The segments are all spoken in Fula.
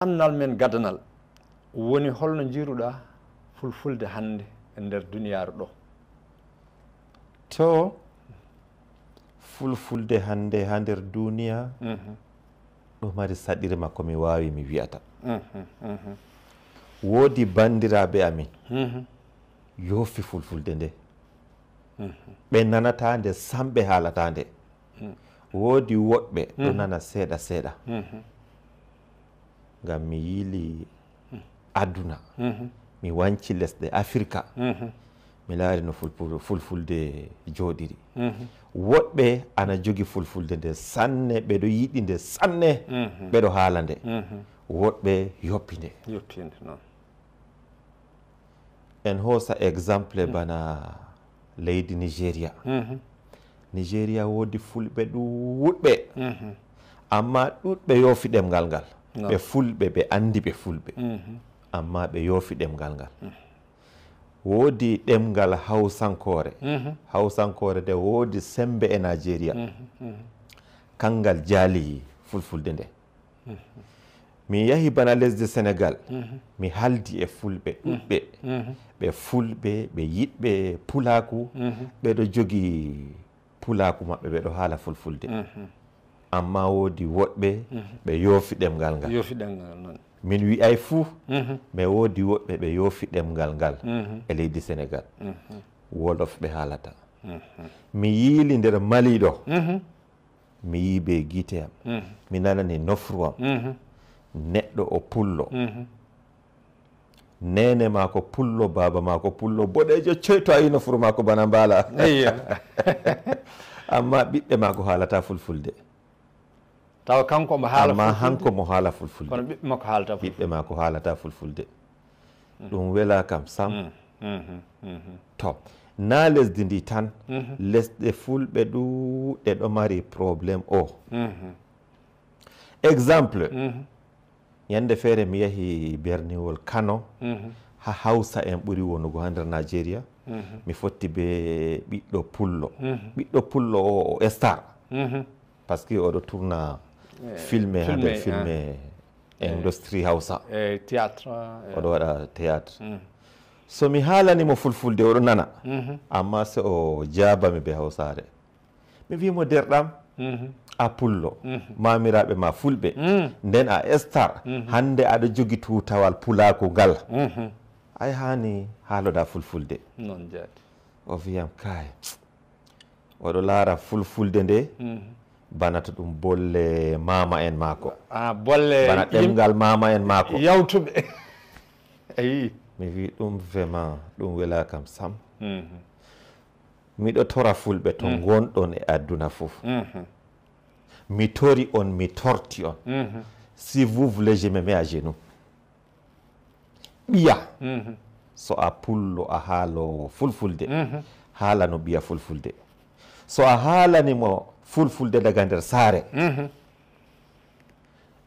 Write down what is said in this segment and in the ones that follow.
namdal men gadanal woni holno jiiruɗa fulfulde hannde e nder duniyaaru ɗo? To fulfulde hannde ha nder duniya ɗo mari saɗire makko mi wawi mi wi'ata. Woodi bandiraɓe amin yofi fulfulde nde ɓe nanata nde sam ɓe haalata nde. Woodi woɓɓe ɗo nana seeɗa seeɗa ngam mi yiili aduna mi wanci lesɗe Afrika mi laari no fulfulde jooɗiri. Woɓɓe ana jogi fulfulde nde sanne, ɓeɗo yiɗi nde sanne, ɓeɗo haala nde. Woɓɓe yoppi nde. En hoosa exemple bana leydi Nigeria. Nigeria woodi fulɓe ɗuuɗɓe amma ɗuɗɓe yoofi ɗemgal ngal. Ɓe fulɓe, ɓe andi ɓe fulɓe amma ɓe yoofi ɗemgal ngal. Woodi ɗemgal hawsankore. Hawsankore nde woodi sembe e Nigeria. Kangal jaali fulfulde nde. Mi yahi bana lesdi Sénégal, mi haldi e fulɓe ɗuɗɓe. Ɓe fulɓe, ɓe yiɗɓe pulaku, ɓeɗo jogi pulaku maɓɓe, ɓeɗo haala fulfulde. Amma woodi woɗɓe ɓe yoofi ɗemgal ngal. Min wi'ay fuu mais woodi woɓɓe ɓe yoofi ɗemgal ngal e leydi Sénégal. Wolof ɓe haalata. Mi yiili nder Mali ɗo, mi yii be gite am, mi nanani nofru am. Neɗɗo o pullo, nene maako pullo, baba maako pullo, boɗejo coyto a yi nofru maako bana mbaala. Amma ɓiɓɓe maako haalata fulfulde. Taw kanko mo haala amma hanko mo haala fulfulde. Kono ɓiɓɓe makko haalata fulfulde. Ɓiɓɓe maako haalata fulfulde. Ɗum wela kam sam. To na lesdi ndi tan, lesɗe fulɓe ɗuuɗɗe ɗo mari probléme o. Exemple, yande feere mi yahi berniwol Kano, ha Hausa en ɓuri wonugo ha nder Nigeria. Mi fotti be ɓiɗɗo pullo. Ɓiɗɗo pullo o star par ce que oɗo tourna filme ha nder filme industrie Hausa, théâtre, oɗo waɗa théâtre. So mi haalanimo fulfulde oɗo nana, amma se o jaabami be Hausare. Mi wimo derɗam, a pullo, mamiraɓe ma fulɓe, nden a star, hande aɗa jogi tutawal pulaku ngal, ay hani haaloɗa fulfulde. Non jaati. O wiyam kay oɗo laara fulfulde nde bana to ɗum bolle mama en maako. Bolle bana ɗemgal mama en maako yawtuɓe. Ayi, mi wi ɗum vraiment ɗum wela kam sam. Miɗo tora fulɓe to gonɗon e aduna fof. Mi tori on, mi torti on. Si vous voulez, je me mets à genoux. Ɓiya so a pullo a haalo fulfulde, haala no ɓiya fulfulde. So a haalanimo fulfulde daga nder saare,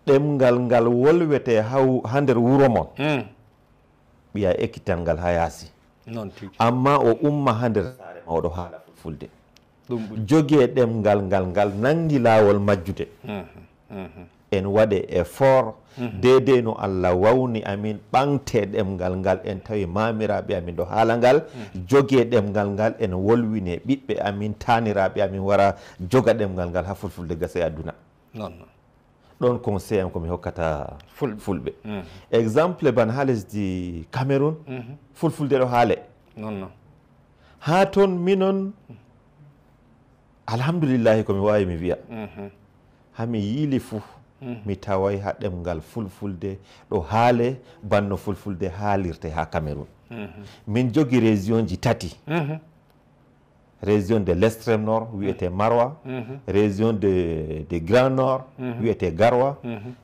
ɗemgal ngal wolwete ha nder wuro mon, ɓiya ekkitan ngal ha yaasi. Amma o umma ha nder saare ma oɗo haala fulfulde. Jogue ɗemgal ngal nangi laawol majjude. En waɗe effort deydey no Allah wawni amin ɓamte ɗemgal ngal, en tawi mamiraɓe amin ɗo haala ngal, jogue ɗemgal ngal, en wolwine ɓiɓɓe amin, taniraɓe amin wara joga ɗemgal ngal ha fulfulde gasa e aduna. Ɗon conseil am komi hokkata fulɓe. Exemple ban ha lesdi Cameroun, fulfulde ɗo haale. Ha toon minon alhamdulillahi komi wawi mi wiya, hami yiili fuu mi taway ha ɗemgal fulfulde ɗo haale banno fulfulde haalirte ha Cameroun. Min jogi région ji tati. Région de l'extrême nord wiyete Marwa, région de Grand Nord wiyete Garwa,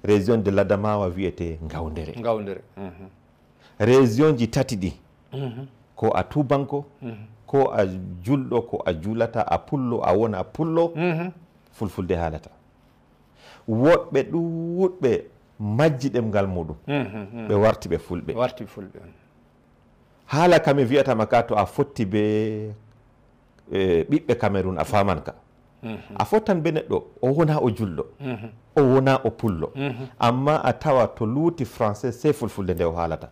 région de l'Adamawa wiyete Ngawdere. Région ji tati ɗi ko a tubanko, ko a julɗo, ko a julata, a pullo, a wona a pullo, fulfulde haalata. Woɓɓe ɗuuɗɓe majji ɗemgal muɗum, ɓe warti ɓe fulɓe. Haala kami wiyatama ka to a fotti be ɓiɓɓe Cameroun a faman ka. a fottan be neɗɗo o wona o julɗo o wona o pullo amma a tawa to luuti français sey fulfulde nde o haalata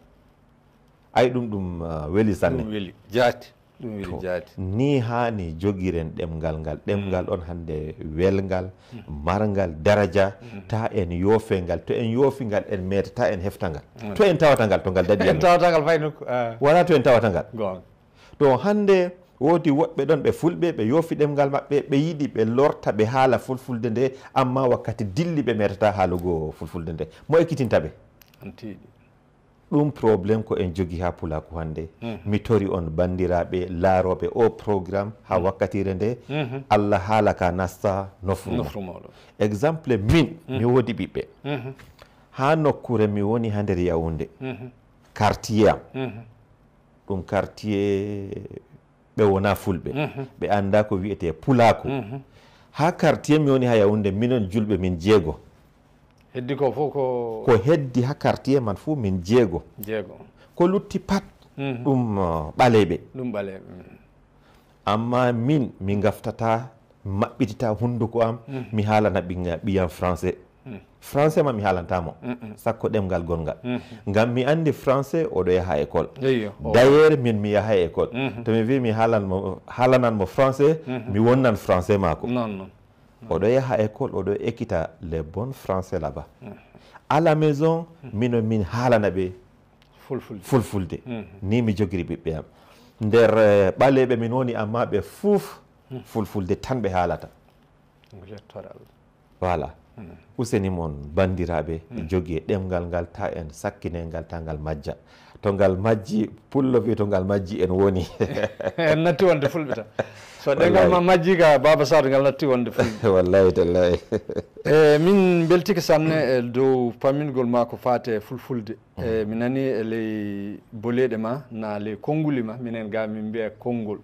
ay ɗum weli sanne ɗum weli jaati ɗum weli jaati ni hani jogiren ɗemgal ngal ɗemgal on hande welngal marngal daradia ta en yoofe ngal to en yoofi ngal en metata en hefta ngal to en tawata ngal to ngal daɗi en tawata ngal fay nokku wona to en tawata ngal gonga to hande woodi woɓɓe ɗon ɓe fulɓe ɓe yoofi ɗemgal maɓɓe ɓe yiɗi ɓe lorta ɓe haala fulfulde nde amma wakkati dilli ɓe metata haalugo fulfulde nde mo ekkitinta ɓe antiɗi ɗum probléme ko en jogui ha pulaku hande mi tori on bandiraɓe laaroɓe o programme ha wakkatire nde Allah haala ka nasta nofrumoɗo exemple min mi woodi ɓiɓɓe ha nokkure mi woni ha nder Yaoundé quartier am ɗum quartier ɓe wona fulɓe ɓe anda ko wiyete pulaku ha quartier mi woni ha Yaoundé minon julɓe min jeego heddi ko fof ko heddi ha quartier man fuu min jeego ko lutti pat ɗum ɓaleɓe amma min gaftata maɓɓitita hunduko am mi haalana ɓiyam français ma mi haalantamo sakko ɗemgal gongal ngam mi andi français oɗo yaha école d'ailleurs min mi yaha école to mi wi mi haalananmo français mi wonnan français mako oɗo yaha école oɗo ekkita les bons français là-bas à la maison mino min haalana ɓe fulfulde ni mi jogiri ɓiɓɓe am nder ɓaleɓe min woni amma ɓe fouf fulfulde tan ɓe haalata voilà useni moon bandiraɓe jogui ɗemgal ngal ta en sakkine ngal ta ngal majja to ngal majji pullo wi to ngal majji en woni en natti wonde fulɓe tan so ɗengal ma majji ka Baba Sadio ngal natti wonde fulɓe wallahi tallahi min beltike sanne e dow pamingol ma ko fate fulfulde mi nani e ley boleɗe ma na ley konnguli ma minen ga min mbiya konngol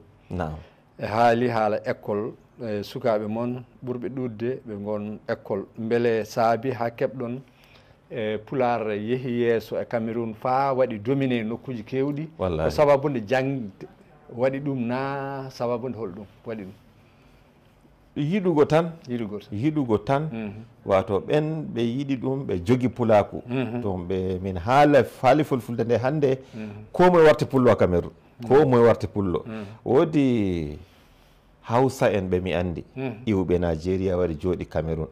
e haali haala école sukaɓe moon ɓurɓe ɗudde ɓe gon école beele saabi ha keɓɗon pular yeehi yeeso e Cameroun fa waɗi dominé nokkuji kewɗi ko sababude jangde waɗi ɗum na sababude holɗum waɗi ɗum yiɗugo tan wato ɓen ɓe yiɗi ɗum ɓe jogi pulaku to ɓe min haali fulfulde nde hande ko moye warti pullo a Cameroun ko moye warti pullo woodi Hausa en ɓe mi andi iwɓe Nigeria waɗi jooɗi Cameroun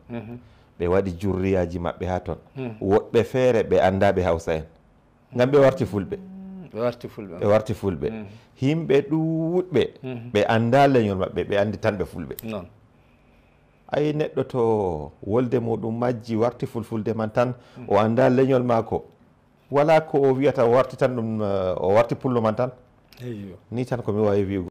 ɓe waɗi jurriyaji maɓɓe ha toon woɓɓe feere ɓe andaɓe Hausa en ngam ɓe warti fulɓe ɓe warti fulɓe himɓe ɗuuɗɓe ɓe anda leñol maɓɓe ɓe andi tan ɓe fulɓe ayi neɗɗo to wolde muɗum majji warti fulfulde man tan o anda leñol maako wala ko o wiyata o warti tan ɗum o warti pullo man tan ni tan komi wawi wiugo